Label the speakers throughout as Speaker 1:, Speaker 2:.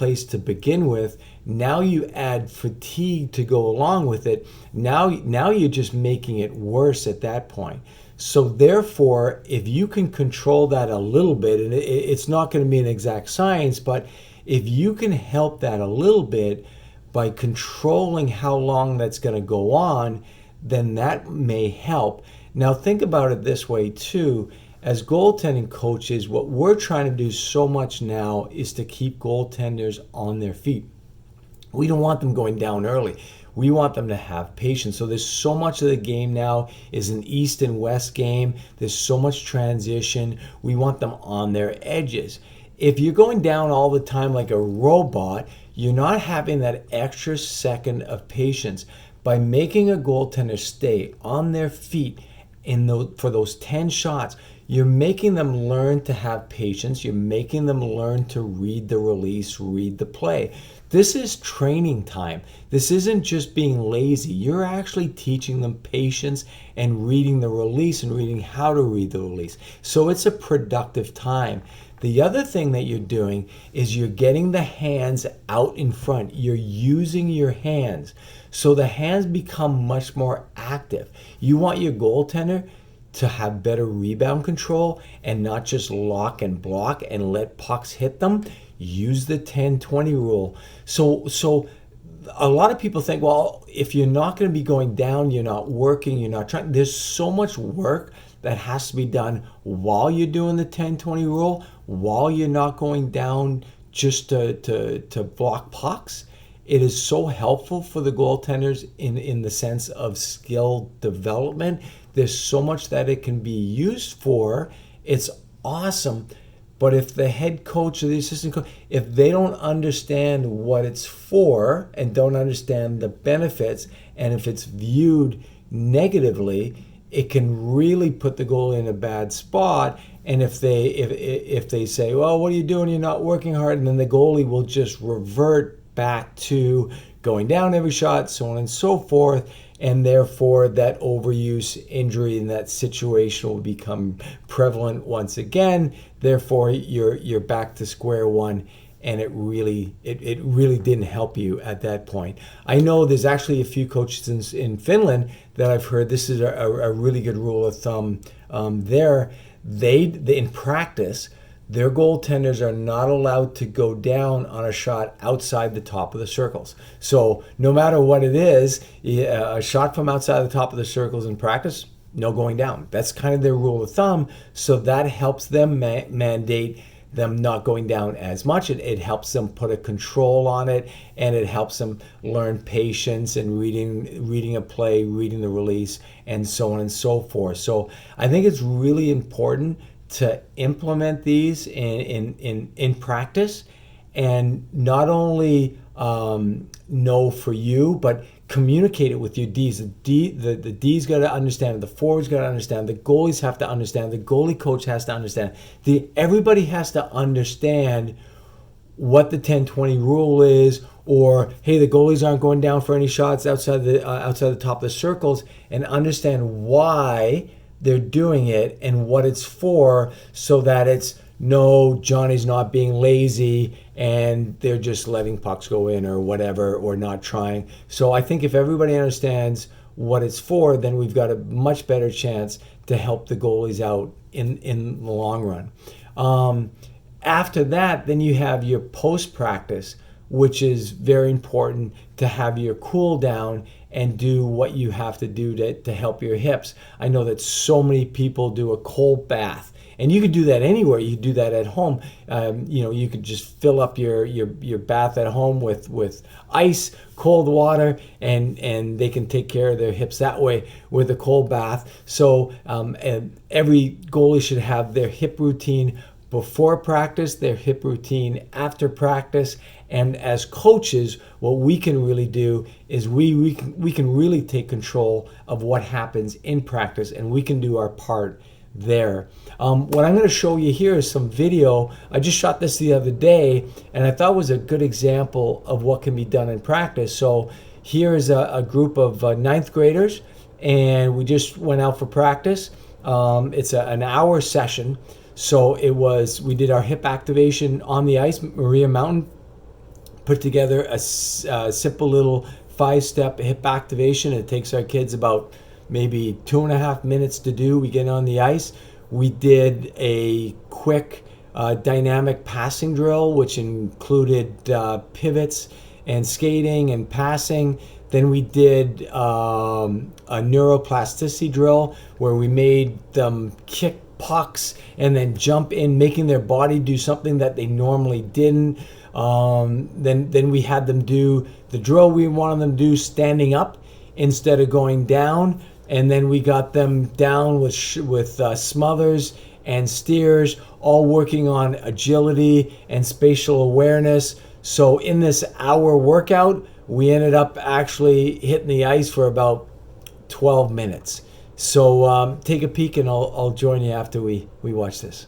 Speaker 1: place to begin with. Now you add fatigue to go along with it. Now you're just making it worse at that point. So therefore, if you can control that a little bit, and it's not going to be an exact science, but if you can help that a little bit by controlling how long that's going to go on, then that may help. Now think about it this way too. As goaltending coaches, what we're trying to do so much now is to keep goaltenders on their feet. We don't want them going down early. We want them to have patience. So there's so much of the game now is an east and west game. There's so much transition. We want them on their edges. If you're going down all the time like a robot, you're not having that extra second of patience. By making a goaltender stay on their feet for those 10 shots, you're making them learn to have patience. You're making them learn to read the release, read the play. This is training time. This isn't just being lazy. You're actually teaching them patience and reading the release and reading how to read the release. So it's a productive time. The other thing that you're doing is you're getting the hands out in front. You're using your hands. So the hands become much more active. You want your goaltender to have better rebound control and not just lock and block and let pucks hit them. Use the 10-20 rule. So a lot of people think, well, if you're not going to be going down, you're not working, you're not trying. There's so much work that has to be done while you're doing the 10-20 rule, while you're not going down just to block pucks. It is so helpful for the goaltenders in the sense of skill development. There's so much that it can be used for. It's awesome. But if the head coach or the assistant coach, if they don't understand what it's for and don't understand the benefits, and if it's viewed negatively, it can really put the goalie in a bad spot. And if they say, well, what are you doing? You're not working hard. And then the goalie will just revert back to going down every shot, so on and so forth. And therefore that overuse injury in that situation will become prevalent once again. Therefore you're back to square one, and it really didn't help you at that point. I know there's actually a few coaches in Finland that I've heard this is a really good rule of thumb there. They in practice, their goaltenders are not allowed to go down on a shot outside the top of the circles. So no matter what it is, a shot from outside the top of the circles in practice, no going down. That's kind of their rule of thumb. So that helps them mandate them not going down as much. It helps them put a control on it, and it helps them learn patience and reading a play, reading the release, and so on and so forth. So I think it's really important to implement these in practice, and not only know for you, but communicate it with your Ds. The D's got to understand it, the forwards got to understand, the goalies have to understand, the goalie coach has to understand. Everybody has to understand what the 10-20 rule is, or hey, the goalies aren't going down for any shots outside the top of the circles, and understand why they're doing it and what it's for, so that it's no, Johnny's not being lazy and they're just letting pucks go in or whatever, or not trying. So I think if everybody understands what it's for, then we've got a much better chance to help the goalies out in the long run. After that, then you have your post-practice, which is very important to have your cool down and do what you have to do to help your hips. I know that so many people do a cold bath, and you could do that anywhere. You could do that at home. You could just fill up your bath at home with ice, cold water, and they can take care of their hips that way with a cold bath. So and every goalie should have their hip routine before practice, their hip routine after practice. And as coaches, what we can really do is we can really take control of what happens in practice, and we can do our part there. What I'm going to show you here is some video. I just shot this the other day, and I thought it was a good example of what can be done in practice. So here is a group of ninth graders, and we just went out for practice. It's an hour session. So we did our hip activation on the ice, Maria Mountain. put together a simple little 5-step hip activation. It takes our kids about maybe 2.5 minutes to do. We get on the ice. We did a quick dynamic passing drill, which included pivots and skating and passing. Then we did a neuroplasticity drill where we made them kick pucks and then jump in, making their body do something that they normally didn't. Then we had them do the drill we wanted them to do standing up instead of going down. And then we got them down with smothers and steers, all working on agility and spatial awareness. So in this hour workout, we ended up actually hitting the ice for about 12 minutes. So take a peek, and I'll join you after we watch this.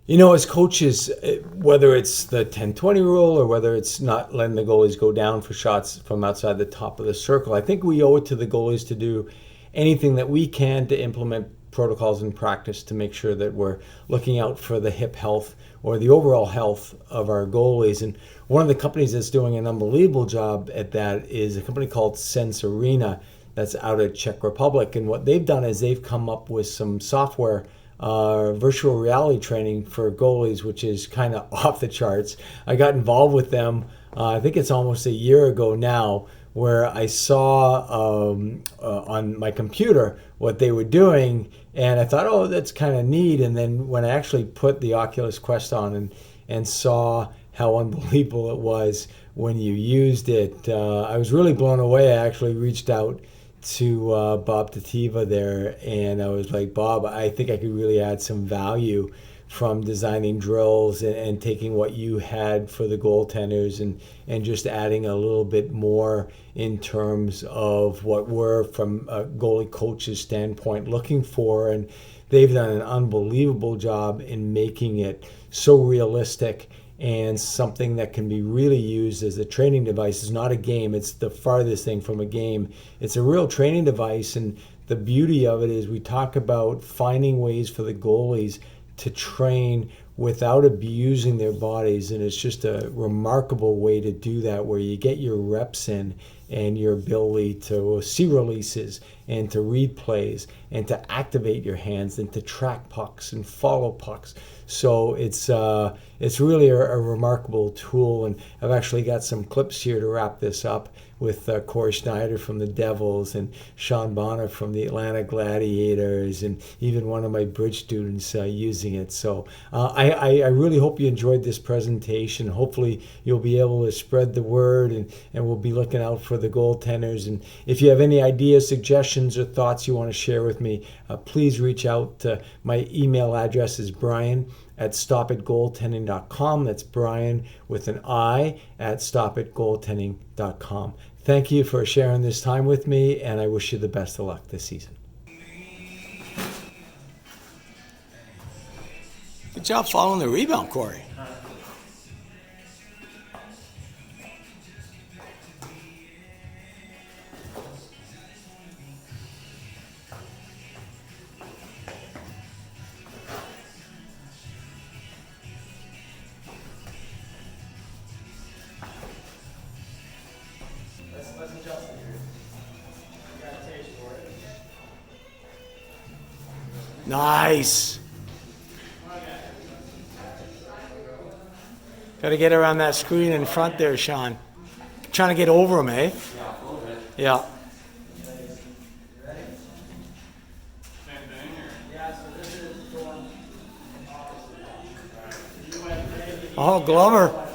Speaker 1: You know, as coaches, whether it's the 10-20 rule or whether it's not letting the goalies go down for shots from outside the top of the circle, I think we owe it to the goalies to do anything that we can to implement protocols in practice to make sure that we're looking out for the hip health or the overall health of our goalies. And one of the companies that's doing an unbelievable job at that is a company called Sense Arena that's out of Czech Republic. And what they've done is they've come up with some software virtual reality training for goalies, which is kind of off the charts. I got involved with them, I think it's almost a year ago now, where I saw on my computer what they were doing, and I thought, oh, that's kind of neat. And then when I actually put the Oculus Quest on and saw how unbelievable it was when you used it, I was really blown away. I actually reached out to Bob Tativa there, and I was like, Bob, I think I could really add some value from designing drills and taking what you had for the goaltenders and just adding a little bit more in terms of what we're, from a goalie coach's standpoint, looking for. And they've done an unbelievable job in making it so realistic and something that can be really used as a training device. It's not a game. It's the farthest thing from a game. It's a real training device. And the beauty of it is we talk about finding ways for the goalies to train without abusing their bodies. And it's just a remarkable way to do that, where you get your reps in and your ability to see releases and to read plays and to activate your hands and to track pucks and follow pucks. So it's really a remarkable tool. And I've actually got some clips here to wrap this up with Corey Schneider from the Devils and Sean Bonner from the Atlanta Gladiators, and even one of my bridge students using it. So I really hope you enjoyed this presentation. Hopefully you'll be able to spread the word, and we'll be looking out for the goaltenders. And if you have any ideas, suggestions, or thoughts you want to share with me, please reach out. My email address is brian@stopitgoaltending.com. That's Brian with an I at stopitgoaltending.com. Thank you for sharing this time with me, and I wish you the best of luck this season. Good job following the rebound, Corey. Nice. Got to get around that screen in front there, Sean. Trying to get over him, eh? Yeah. Oh, Glover.